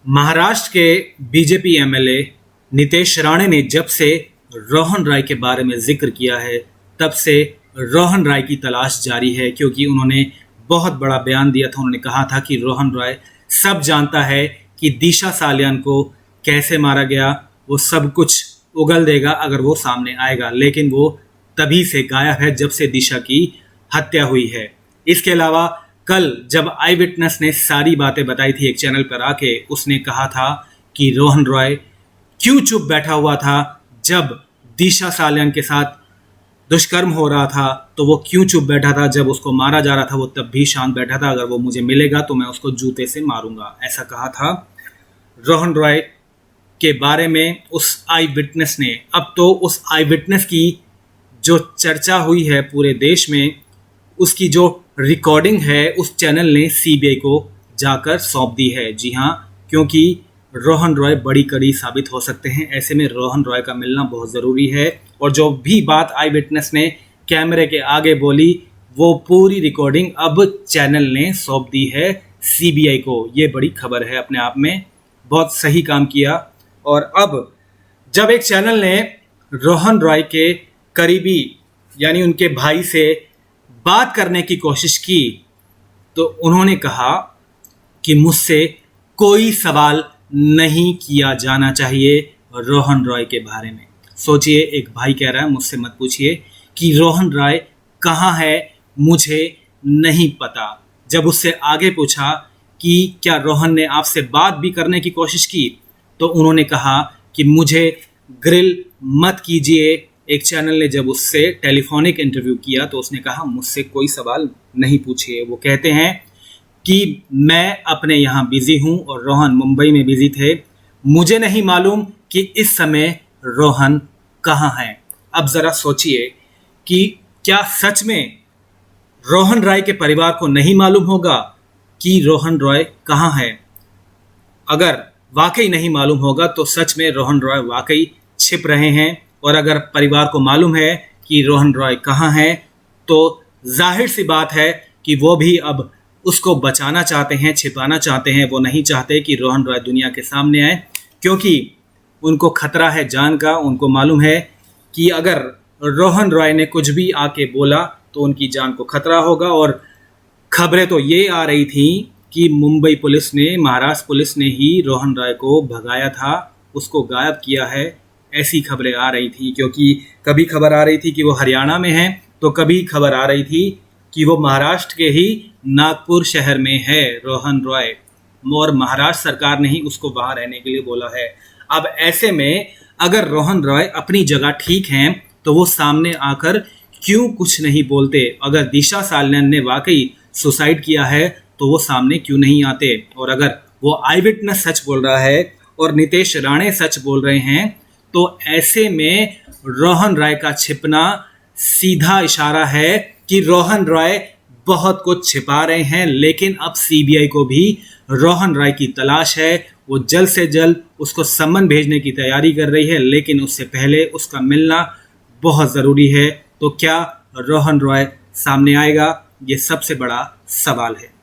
महाराष्ट्र के BJP MLA Nitesh Rane ने जब से रोहन रॉय के बारे में जिक्र किया है तब से रोहन रॉय की तलाश जारी है, क्योंकि उन्होंने बहुत बड़ा बयान दिया था। उन्होंने कहा था कि रोहन रॉय सब जानता है कि दिशा सालियान को कैसे मारा गया, वो सब कुछ उगल देगा अगर वो सामने आएगा, लेकिन वो तभी से गायब है जब से दिशा की हत्या हुई है। इसके अलावा कल जब आई विटनेस ने सारी बातें बताई थी एक चैनल पर आके, उसने कहा था कि रोहन रॉय क्यों चुप बैठा हुआ था जब दिशा सालियान के साथ दुष्कर्म हो रहा था, तो वो क्यों चुप बैठा था जब उसको मारा जा रहा था, वो तब भी शांत बैठा था। अगर वो मुझे मिलेगा तो मैं उसको जूते से मारूंगा, ऐसा कहा था रोहन रॉय के बारे में उस आई विटनेस ने। अब तो उस आई विटनेस की जो चर्चा हुई है पूरे देश में, उसकी जो रिकॉर्डिंग है उस चैनल ने सीबीआई को जाकर सौंप दी है। जी हाँ, क्योंकि रोहन रॉय बड़ी कड़ी साबित हो सकते हैं। ऐसे में रोहन रॉय का मिलना बहुत ज़रूरी है, और जो भी बात आई विटनेस ने कैमरे के आगे बोली वो पूरी रिकॉर्डिंग अब चैनल ने सौंप दी है सीबीआई को। ये बड़ी खबर है, अपने आप में बहुत सही काम किया। और अब जब एक चैनल ने रोहन रॉय के करीबी यानी उनके भाई से बात करने की कोशिश की, तो उन्होंने कहा कि मुझसे कोई सवाल नहीं किया जाना चाहिए रोहन रॉय के बारे में। सोचिए, एक भाई कह रहा है मुझसे मत पूछिए कि रोहन रॉय कहाँ है, मुझे नहीं पता। जब उससे आगे पूछा कि क्या रोहन ने आपसे बात भी करने की कोशिश की, तो उन्होंने कहा कि मुझे ग्रिल मत कीजिए। एक चैनल ने जब उससे टेलीफोनिक इंटरव्यू किया तो उसने कहा मुझसे कोई सवाल नहीं पूछिए। वो कहते हैं कि मैं अपने यहाँ बिजी हूँ और रोहन मुंबई में बिजी थे, मुझे नहीं मालूम कि इस समय रोहन कहाँ है। अब ज़रा सोचिए कि क्या सच में रोहन रॉय के परिवार को नहीं मालूम होगा कि रोहन रॉय कहाँ है? अगर वाकई नहीं मालूम होगा तो सच में रोहन रॉय वाकई छिप रहे हैं, और अगर परिवार को मालूम है कि रोहन रॉय कहाँ है तो जाहिर सी बात है कि वो भी अब उसको बचाना चाहते हैं, छिपाना चाहते हैं। वो नहीं चाहते कि रोहन रॉय दुनिया के सामने आए, क्योंकि उनको खतरा है जान का। उनको मालूम है कि अगर रोहन रॉय ने कुछ भी आके बोला तो उनकी जान को खतरा होगा। और खबरें तो ये आ रही थी कि मुंबई पुलिस ने, महाराष्ट्र पुलिस ने ही रोहन रॉय को भगाया था, उसको गायब किया है, ऐसी खबरें आ रही थी। क्योंकि कभी खबर आ रही थी कि वो हरियाणा में है, तो कभी खबर आ रही थी कि वो महाराष्ट्र के ही नागपुर शहर में है रोहन रॉय, और महाराष्ट्र सरकार ने ही उसको वहाँ रहने के लिए बोला है। अब ऐसे में अगर रोहन रॉय अपनी जगह ठीक हैं तो वो सामने आकर क्यों कुछ नहीं बोलते? अगर दिशा सालियान ने वाकई सुसाइड किया है तो वो सामने क्यों नहीं आते? और अगर वो आई विटनेस सच बोल रहा है और नितेश राणे सच बोल रहे हैं, तो ऐसे में रोहन रॉय का छिपना सीधा इशारा है कि रोहन रॉय बहुत कुछ छिपा रहे हैं। लेकिन अब सीबीआई को भी रोहन रॉय की तलाश है, वो जल्द से जल्द उसको सम्मन भेजने की तैयारी कर रही है, लेकिन उससे पहले उसका मिलना बहुत ज़रूरी है। तो क्या रोहन रॉय सामने आएगा? ये सबसे बड़ा सवाल है।